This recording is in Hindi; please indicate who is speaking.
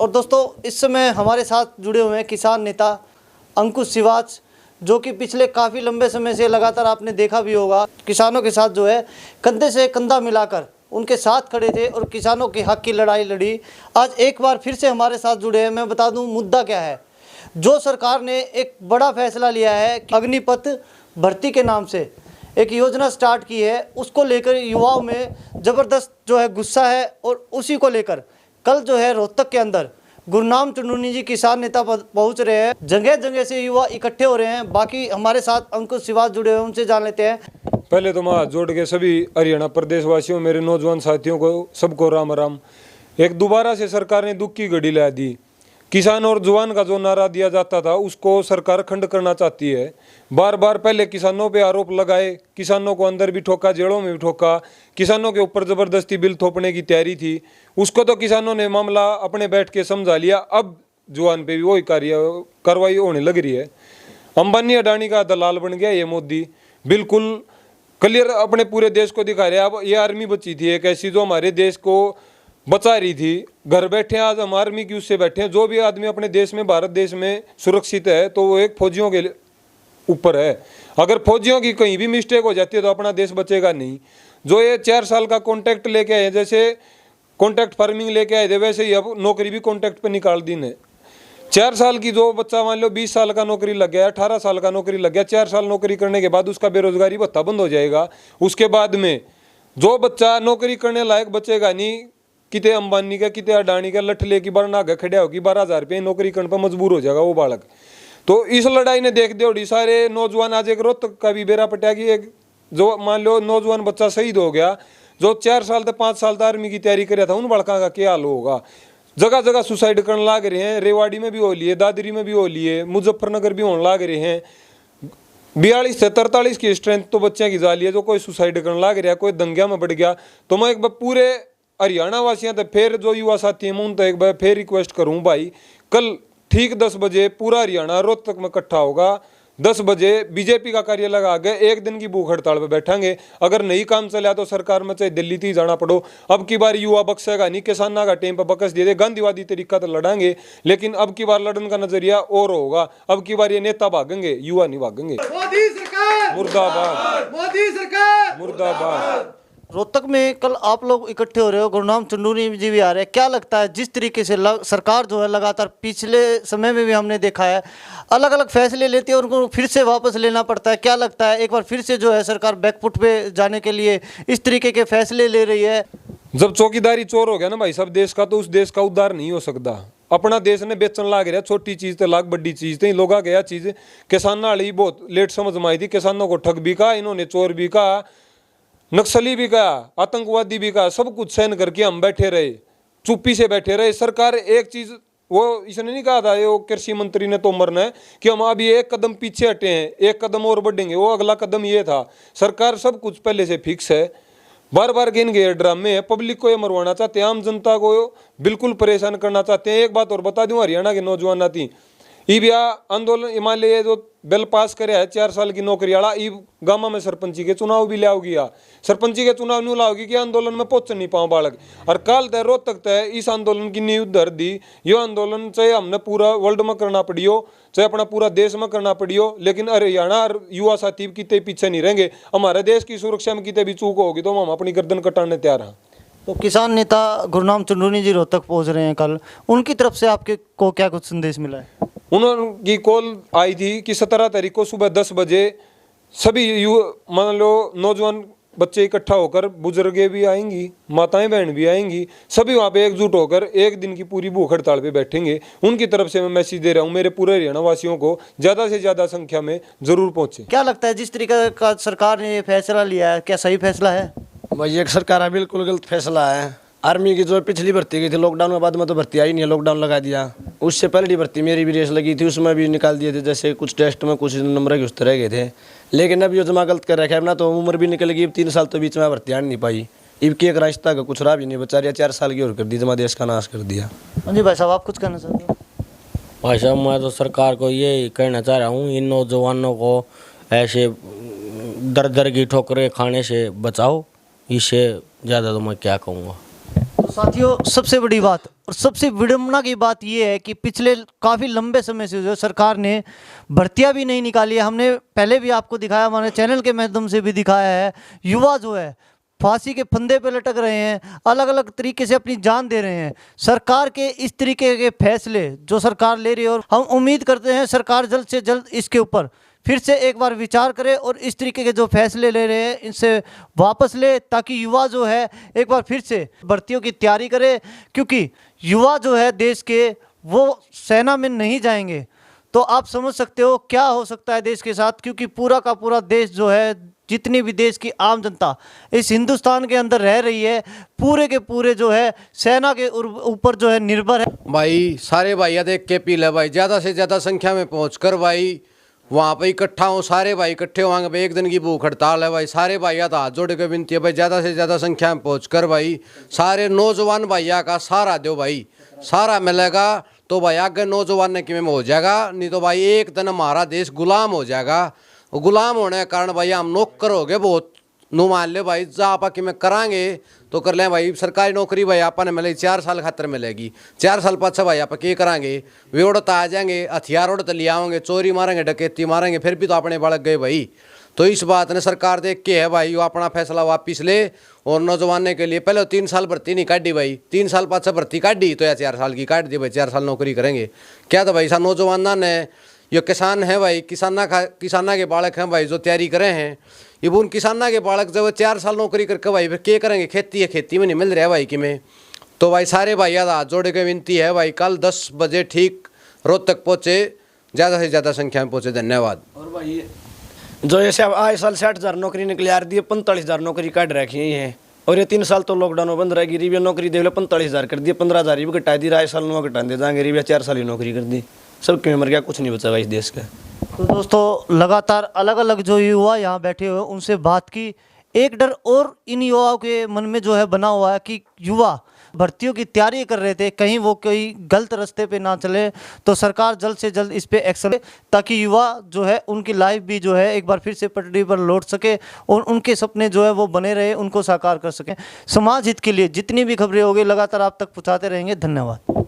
Speaker 1: और दोस्तों इस समय हमारे साथ जुड़े हुए हैं किसान नेता अंकुश सिवाच, जो कि पिछले काफ़ी लंबे समय से लगातार आपने देखा भी होगा किसानों के साथ जो है कंधे से कंधा मिलाकर उनके साथ खड़े थे और किसानों के हक की लड़ाई लड़ी। आज एक बार फिर से हमारे साथ जुड़े हैं। मैं बता दूं मुद्दा क्या है। जो सरकार ने एक बड़ा फैसला लिया है कि अग्निपथ भर्ती के नाम से एक योजना स्टार्ट की है, उसको लेकर युवाओं में ज़बरदस्त जो है गुस्सा है। और उसी को लेकर कल जो है रोहतक के अंदर गुरनाम चुन्नूनी जी किसान नेता पहुंच रहे हैं। जगह जगह से युवा इकट्ठे हो रहे हैं। बाकी हमारे साथ अंकुश सिवाच जुड़े हुए हैं, उनसे जान लेते हैं।
Speaker 2: पहले तो मैं हाथ जोड़ के सभी हरियाणा प्रदेश वासियों, मेरे नौजवान साथियों को सबको राम राम। एक दोबारा से सरकार ने दुख की घड़ी ला दी। किसान और जवान का जो नारा दिया जाता था उसको सरकार खंड करना चाहती है। बार बार पहले किसानों पे आरोप लगाए, किसानों को अंदर भी ठोका, जेलों में भी ठोका, किसानों के ऊपर ज़बरदस्ती बिल थोपने की तैयारी थी। उसको तो किसानों ने मामला अपने बैठ के समझा लिया। अब जवान पे भी वही कार्रवाई होने लग रही है। अंबानी अडानी का दलाल बन गया ये मोदी, बिल्कुल क्लियर अपने पूरे देश को दिखा रहे हैं। अब ये आर्मी बची थी एक ऐसी जो हमारे देश को बचा रही थी। घर बैठे आज हम आर्मी की उससे बैठे हैं। जो भी आदमी अपने देश में, भारत देश में सुरक्षित है तो वो एक फौजियों के ऊपर है। अगर फौजियों की कहीं भी मिस्टेक हो जाती है तो अपना देश बचेगा नहीं। जो ये 4 साल का कॉन्ट्रैक्ट लेके आए, जैसे कॉन्ट्रैक्ट फार्मिंग लेके आए थे, वैसे ही अब नौकरी भी कॉन्ट्रैक्ट पे निकाल दी ने। 4 साल की जो बच्चा मान लो 20 साल का नौकरी लग गया, 18 साल का नौकरी लग गया, 4 साल नौकरी करने के बाद उसका बेरोजगारी भत्ता बंद हो जाएगा। उसके बाद में जो बच्चा नौकरी करने लायक बचेगा नहीं, किते अंबानी का, किते अडानी का लठ लेके बार आगे खड़ा होगी 12,000 रुपये नौकरी करने पर मजबूर हो जाएगा वो बालक। तो इस लड़ाई ने देख दे सारे नौजवान। आज एक रोहतक का भी बेरा पटा कि एक जो मान लो नौजवान बच्चा शहीद हो गया, जो 4 साल तक 5 साल तक आर्मी की तैयारी कर रहा था, उन बड़का का क्या हाल होगा। जगह जगह सुसाइड करने लग रहे हैं। रेवाड़ी में भी हो लिए, दादरी में भी हो लिए, मुजफ्फरनगर भी होने लग रहे हैं। 42 से 43 की स्ट्रेंथ तो बच्चे की जाली है। जो कोई सुसाइड करने लग रहा है, कोई दंगा में बढ़ गया। तो मैं एक बार पूरे हरियाणा वासियों तक फिर जो युवा साथी हैं उन तक एक बार फिर रिक्वेस्ट करूँ, भाई कल ठीक 10 बजे पूरा हरियाणा रोहतक में इकट्ठा होगा। 10 बजे बीजेपी का कार्यालय लगा के 1 दिन की भूख हड़ताल पे बैठेंगे। अगर नहीं काम चला तो सरकार में चाहे दिल्ली थी जाना पड़ो। अब की बार युवा बख्शेगा नहीं। किसाना का टेम पर बकस दे दे, गांधीवादी तरीका तो लड़ांगे, लेकिन अब की बार लड़न का नजरिया और होगा। अब की बार ये नेता भागेंगे, युवा नहीं भागेंगे।
Speaker 3: मोदी सरकार
Speaker 2: मुर्दाबाद,
Speaker 3: मोदी सरकार
Speaker 2: मुर्दाबाद।
Speaker 1: रोहतक में कल आप लोग इकट्ठे हो रहे हो, गुरनाम चुन्नूनी जी भी आ रहे हैं। क्या लगता है जिस तरीके से सरकार जो है लगातार पिछले समय में भी हमने देखा है अलग अलग फैसले लेती है और उनको फिर से वापस लेना पड़ता है, क्या लगता है एक बार फिर से जो है सरकार बैकफुट पे जाने के लिए इस तरीके के फैसले ले रही है?
Speaker 2: जब चौकीदारी चोर हो गया ना भाई सब देश का, तो उस देश का उद्धार नहीं हो सकता। अपना देश ने बेचन लाग रहा, छोटी चीज तो लाग बड़ी चीज थी। लोग गया चीज किसानों वाली बहुत लेट समझ में आई थी। किसानों को ठग भी कहा इन्होंने, चोर भी कहा, नक्सली भी कहा, आतंकवादी भी कहा, सब कुछ सहन करके हम बैठे रहे, चुप्पी से बैठे रहे। सरकार एक चीज वो इसने नहीं कहा था, वो कृषि मंत्री ने तोमर ने, कि हम अभी 1 कदम पीछे हटे हैं, 1 कदम और बढ़ेंगे। वो अगला कदम ये था। सरकार सब कुछ पहले से फिक्स है। बार बार गिन गए ड्रामे हैं। पब्लिक को ये मरवाना चाहते हैं, आम जनता को बिल्कुल परेशान करना चाहते हैं। एक बात और बता दूं, हरियाणा के नौजवान आती ईबिया आंदोलन हिमालय जो बिल पास करे है 4 साल की नौकरी वाला, ई गामा में सरपंची के चुनाव भी लाओगी। सरपंची के चुनाव नहीं लाओगी कि आंदोलन में पहुंच नहीं पाओ बालक। और काल तय रोहतक तय इस आंदोलन की नींव धर दी। यो आंदोलन चाहे हमने पूरा वर्ल्ड में करना पड़ी हो, चाहे अपना पूरा देश में करना पड़ी हो, लेकिन हरियाणा युवा साथी कितने पीछे नहीं रहेंगे। हमारे देश की सुरक्षा में कितने भी चूक होगी तो हम अपनी गर्दन कटाने तैयार हैं।
Speaker 1: तो किसान नेता गुरनाम चुन्नूनी जी रोहतक पहुंच रहे हैं कल, उनकी तरफ से आपके को क्या कुछ संदेश मिला है?
Speaker 2: उन्होंने कॉल आई थी कि 17 तारीख को सुबह 10 बजे सभी मान लो नौजवान बच्चे इकट्ठा होकर, बुजुर्गे भी आएंगी, माताएं बहन भी आएंगी, सभी वहाँ पे एकजुट होकर 1 दिन की पूरी भूख हड़ताल पे बैठेंगे। उनकी तरफ से मैं मैसेज दे रहा हूँ मेरे पूरे हरियाणा वासियों को ज़्यादा से ज़्यादा संख्या में जरूर पहुँचे।
Speaker 1: क्या लगता है जिस तरीके का सरकार ने फैसला लिया है, क्या सही फैसला है?
Speaker 4: भाई एक सरकार का बिल्कुल गलत फैसला है। आर्मी की जो पिछली भर्ती गई थी लॉकडाउन के बाद में, तो भर्ती आई नहीं है, लॉकडाउन लगा दिया। उससे पहले भर्ती मेरी भी रेस लगी थी, उसमें भी निकाल दिए थे। जैसे कुछ टेस्ट में कुछ नंबर के उस तरह गए थे, लेकिन अब ये जमा गलत कर रखा है ना, तो उम्र भी निकल गई। 3 साल तो बीच में भर्ती आनी नहीं पाई। इब की एक रास्ता का कुछ रहा भी नहीं, बेचारे 4 साल की और कर दी, जमा देश का नाश कर दिया।
Speaker 1: हाँ जी भाई साहब, आप कुछ कहना चाहते हो?
Speaker 5: भाई साहब मैं तो सरकार को ये कहना चाह रहा हूँ, इन नौजवानों को ऐसे दर दर की ठोकरें खाने से बचाओ। इससे ज़्यादा तो मैं क्या कहूँगा।
Speaker 1: साथियों, सबसे बड़ी बात और सबसे विडंबना की बात ये है कि पिछले काफ़ी लंबे समय से जो सरकार ने भर्तियां भी नहीं निकाली है। हमने पहले भी आपको दिखाया, हमारे चैनल के माध्यम से भी दिखाया है, युवा जो है फांसी के फंदे पे लटक रहे हैं, अलग अलग तरीके से अपनी जान दे रहे हैं। सरकार के इस तरीके के फैसले जो सरकार ले रही है, और हम उम्मीद करते हैं सरकार जल्द से जल्द इसके ऊपर फिर से एक बार विचार करे और इस तरीके के जो फैसले ले रहे हैं इनसे वापस ले, ताकि युवा जो है एक बार फिर से भर्तियों की तैयारी करे। क्योंकि युवा जो है देश के, वो सेना में नहीं जाएंगे तो आप समझ सकते हो क्या हो सकता है देश के साथ। क्योंकि पूरा का पूरा देश जो है, जितनी भी देश की आम जनता इस हिंदुस्तान के अंदर रह रही है, पूरे के पूरे जो है सेना के ऊपर जो है निर्भर है।
Speaker 6: भाई सारे भाई देख के पी ले भाई, ज़्यादा से ज़्यादा संख्या में पहुँच कर भाई वहाँ पे इकट्ठा हो, सारे भाई इकट्ठे होंगे भाई। एक दिन की भूख हड़ताल है भाई, सारे भाइया तो हाथ जोड़ के विनती है भाई, ज़्यादा से ज़्यादा संख्या में पहुँच कर भाई सारे नौजवान भैया का सहारा दो भाई। सहारा मिलेगा तो भाई आगे नौजवान ने कि में हो जाएगा, नहीं तो भाई एक दिन हमारा देश गुलाम हो जाएगा। गुलाम होने के कारण भाई हम नौकर हो गए बहुत। नु मान ले भाई जा आपा कि में करांगे तो कर लें भाई। सरकारी नौकरी भाई आपा ने मिलेगी 4 साल खातर मिलेगी, 4 साल पाछा भाई आप क्या करांगे। वे उड़त आ जाएंगे, हथियार उड़त ले आओगे, चोरी मारेंगे, डकैती मारेंगे, फिर भी तो अपने बालक गए भाई। तो इस बात ने सरकार देख के है भाई वो अपना फैसला वापिस ले, और नौजवान के लिए पहले 3 साल भर्ती नहीं काटी भाई, 3 साल पाछा भर्ती काटी तो या 4 साल की काट दी भाई, 4 साल नौकरी करेंगे क्या। तो भाई सा नौजवान ने ये किसान है भाई, किसाना के बालक हैं भाई जो तैयारी करे हैं, ये उन किसाना के बालक जब 4 साल नौकरी करके भाई फिर क्या करेंगे। खेती है, खेती में नहीं मिल रहा भाई कि में। तो भाई सारे भाई हाथ जोड़े के विनती है भाई, कल 10 बजे ठीक रोहतक पहुँचे, ज़्यादा से ज़्यादा संख्या में पहुँचे। धन्यवाद।
Speaker 4: और भाई जो ऐसे अब आए साल 60,000 नौकरी निकले यार दिए, 45,000 नौकरी काट रखी है। और ये 3 साल तो लॉकडाउन में बंद रहेगी। रिविया नौकरी देख लो 45,000 कर दिए, 15,000 भी घटा दी, आए साल घटा दे जाएंगे। रिविया 4 साल ही नौकरी कर दी, सब क्यों मर गया, कुछ नहीं बचा भाई इस देश का।
Speaker 1: तो दोस्तों, लगातार अलग अलग जो युवा यहाँ बैठे हुए उनसे बात की। एक डर और इन युवाओं के मन में जो है बना हुआ है कि युवा भर्तियों की तैयारी कर रहे थे, कहीं वो कोई गलत रास्ते पे ना चले। तो सरकार जल्द से जल्द इस पे एक्शन ले, ताकि युवा जो है उनकी लाइफ भी जो है एक बार फिर से पटरी पर लौट सके और उनके सपने जो है वो बने रहे, उनको साकार कर सकें। समाज हित के लिए जितनी भी खबरें होगी लगातार आप तक पहुँचाते रहेंगे। धन्यवाद।